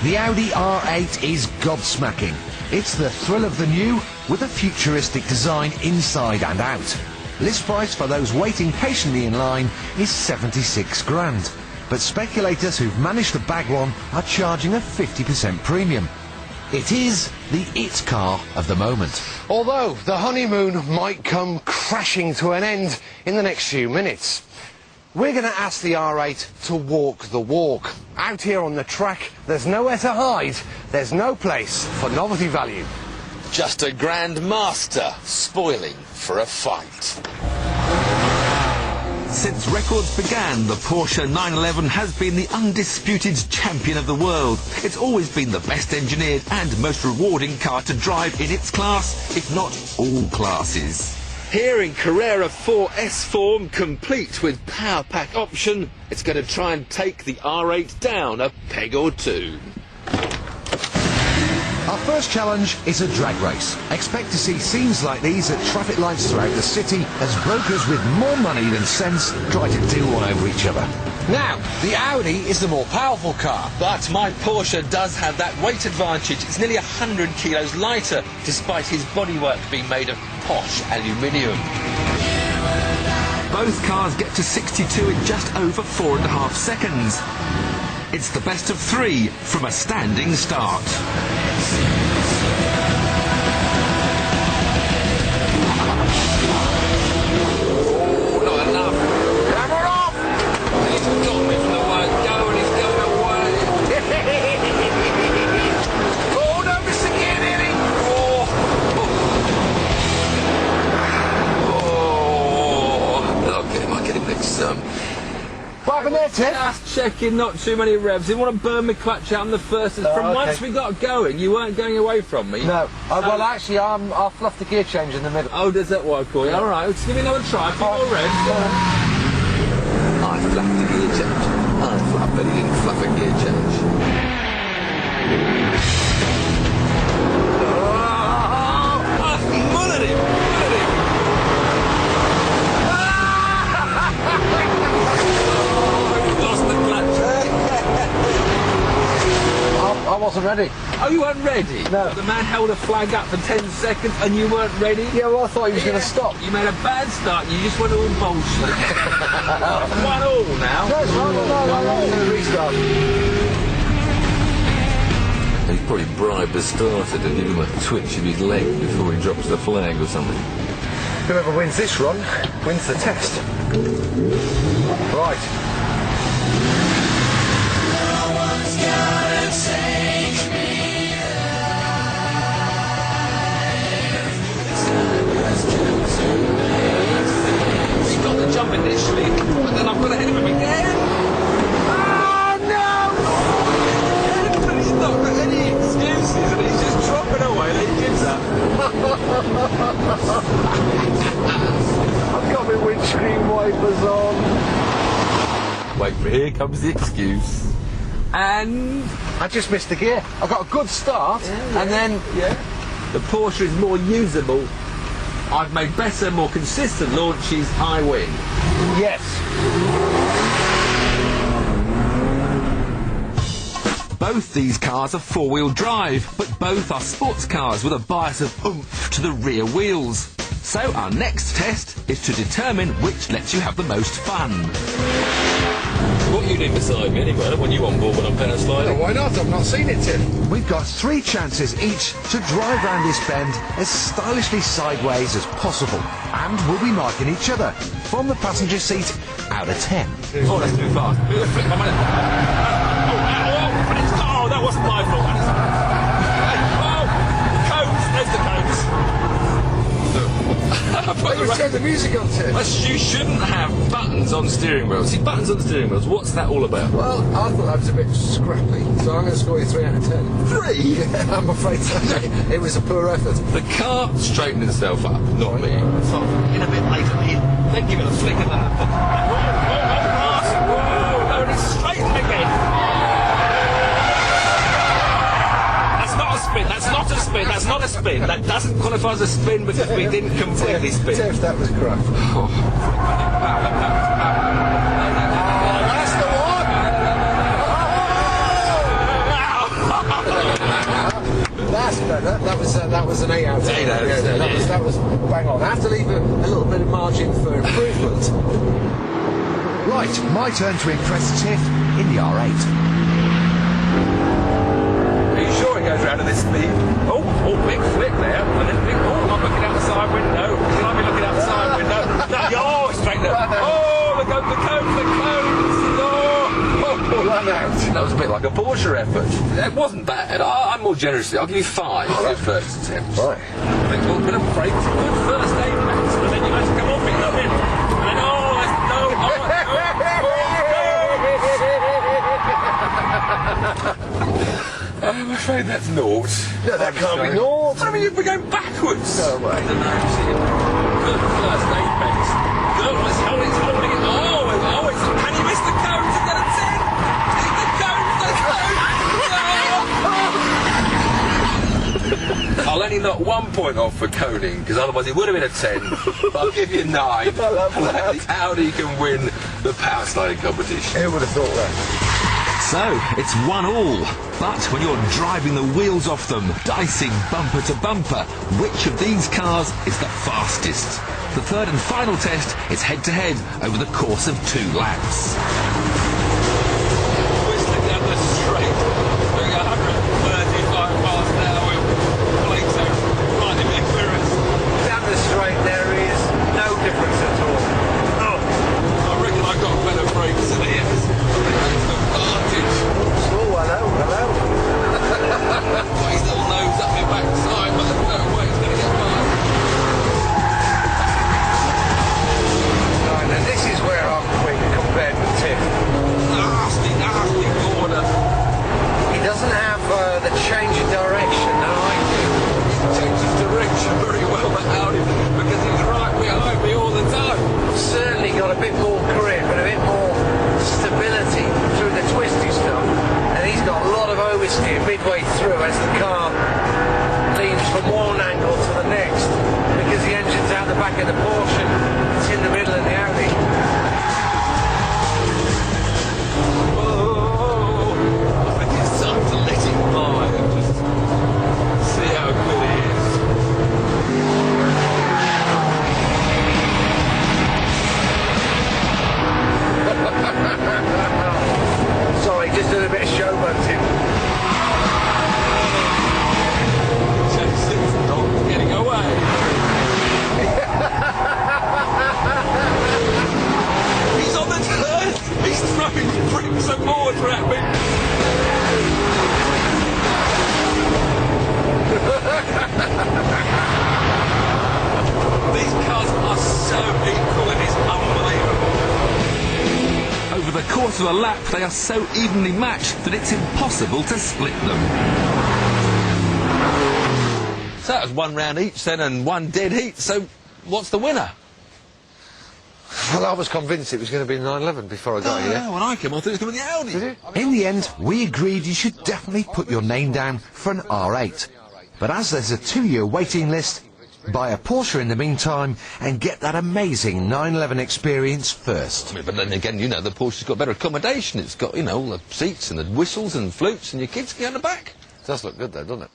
The Audi R8 is gobsmacking. It's the thrill of the new, with a futuristic design inside and out. List price for those waiting patiently in line is 76 grand. But speculators who've managed to bag one are charging a 50% premium. It is the it car of the moment. Although the honeymoon might come crashing to an end in the next few minutes. We're going to ask the R8 to walk the walk. Out here on the track, there's nowhere to hide. There's no place for novelty value. Just a grand master spoiling for a fight. Since records began, the Porsche 911 has been the undisputed champion of the world. It's always been the best engineered and most rewarding car to drive in its class, if not all classes. Here in Carerra 4S form, complete with power pack option, it's going to try and take the R8 down a peg or two. Our first challenge is a drag race. Expect to see scenes like these at traffic lights throughout the city as brokers with more money than sense try to do one over each other. Now, the Audi is the more powerful car. But my Porsche does have that weight advantage. It's nearly 100 kilos lighter, despite his bodywork being made of posh aluminium. Both cars get to 62 in just over 4.5 seconds. It's the best of three from a standing start. Oh, not enough. Camera off! He's got me from the word go and he's going away. Oh, no, Mr. Gear nearly. Oh, I'll get him next time. What happened there, Ted? Just checking, not too many revs. Didn't want to burn my clutch out on the first. From once we got going, you weren't going away from me. No. Well, actually, I'll fluff the gear change in the middle. Oh, does that work for you? All right, let's give me another try. A few more revs. I fluffed the gear change. I fluffed, but he didn't fluff a gear change. Mullered him! Lost the clutch. I wasn't ready. Oh, you weren't ready? No. The man held a flag up for 10 seconds and you weren't ready? Yeah, well, I thought he was going to stop. You made a bad start. You just went all bullshit. 1-1 now. No, it's right. No. Restart. He's probably bribed the starter to give him a twitch of his leg before he drops the flag or something. Whoever wins this run wins the test. Right. He got the jump initially, but then I've got to hit him again. Oh no! But he's not got any excuses and he's just dropping away like he gives up. I've got my windscreen wipers on. Wait, for here comes the excuse. And I just missed the gear. I got a good start, and then... the Porsche is more usable. I've made better, more consistent launches. I win. Yes. Both these cars are four-wheel drive, but both are sports cars with a bias of oomph to the rear wheels. So our next test is to determine which lets you have the most fun. What you doing beside me anyway? I don't want you on board when I'm power sliding. Why not? I've not seen it, Tim. We've got 3 chances each to drive round this bend as stylishly sideways as possible, and we'll be marking each other from the passenger seat out of 10. Oh, that's too fast. Oh, that wasn't my fault. Cones, there's the cones. Turn the music on, Tim. You shouldn't have buttons on steering wheels. See, buttons on steering wheels, what's that all about? Well, I thought that was a bit scrappy, so I'm going to score you 3 out of 10. 3? Yeah, I'm afraid so. It was a poor effort. The car straightened itself up, not me. So, in a bit later, then give it a flick of that. Whoa, no, and it's straightened again. That's not a spin. That's not a spin. That doesn't qualify as a spin because we didn't completely spin. Tiff, that was crap. That's the one. that was an 8 out of 10. 8 out of 10, yeah. That was bang on. I have to leave a little bit of margin for improvement. Right, my turn to impress Tiff in the R8. Are you sure it goes round at this speed? Oh, big flick there. And then big, I'm looking out the side window. Can I be looking out the side window? No, straight there. Oh, the cones. That was a bit like a Porsche effort. It wasn't bad. I'm more generous. I'll give you 5 for your first attempt. Right. I think a bit of brakes, a good first aid pass, and then you have to come off it, come in. And then, I'm afraid that's naught. No, that can't be naught. I mean, you'd be going backwards. No way. I don't know, see. Good first aid pass. Good, it's holding it. Oh, it's, and you missed the cones, it's got a 10. I'll only knock 1 point off for coning, because otherwise it would have been a 10. But I'll give you 9. I love that. The Audi can win the power sliding competition. Who would have thought that? So, it's 1-1. But when you're driving the wheels off them, dicing bumper to bumper, which of these cars is the fastest? The third and final test is head-to-head over the course of 2 laps. Whistling down the straight, doing 135 miles an hour with plates right in their mirrors. Down the straight there is no difference at all. I reckon I got better brakes than he has. That's the advantage. Oh, hello. Got his little nose up my backside, but there's no way he's going to get by. Right, now this is where I'm quick compared with Tiff. Nasty corner. He doesn't have the change of direction that I do. He changes direction very well, that Audi, because he's right behind me all the time. Certainly got a bit more grip and a bit more stability through the twisty stuff. And he's got a lot of oversteer midway through as the car leans from one angle to the next, because the engine's out the back of the Porsche, it's in the middle of the Audi. I think it's time to let him by and just see how good he is. Sorry, just doing a bit of showboating. Jason's not getting away. He's on the turn. He's throwing bricks and mortar at me. These cars are so equal, it is unbelievable. Over the course of a lap, they are so evenly matched that it's impossible to split them. So that was 1 round each then and 1 dead heat. So what's the winner? Well, I was convinced it was going to be 911 before I got here. When I came, I thought it was going to be the Audi. Did it? In the end, we agreed you should definitely put your name down for an R8. But as there's a 2-year waiting list, buy a Porsche in the meantime and get that amazing 911 experience first. I mean, but then again, you know, the Porsche's got better accommodation. It's got, you know, all the seats and the whistles and flutes, and your kids can get on the back. It does look good though, doesn't it?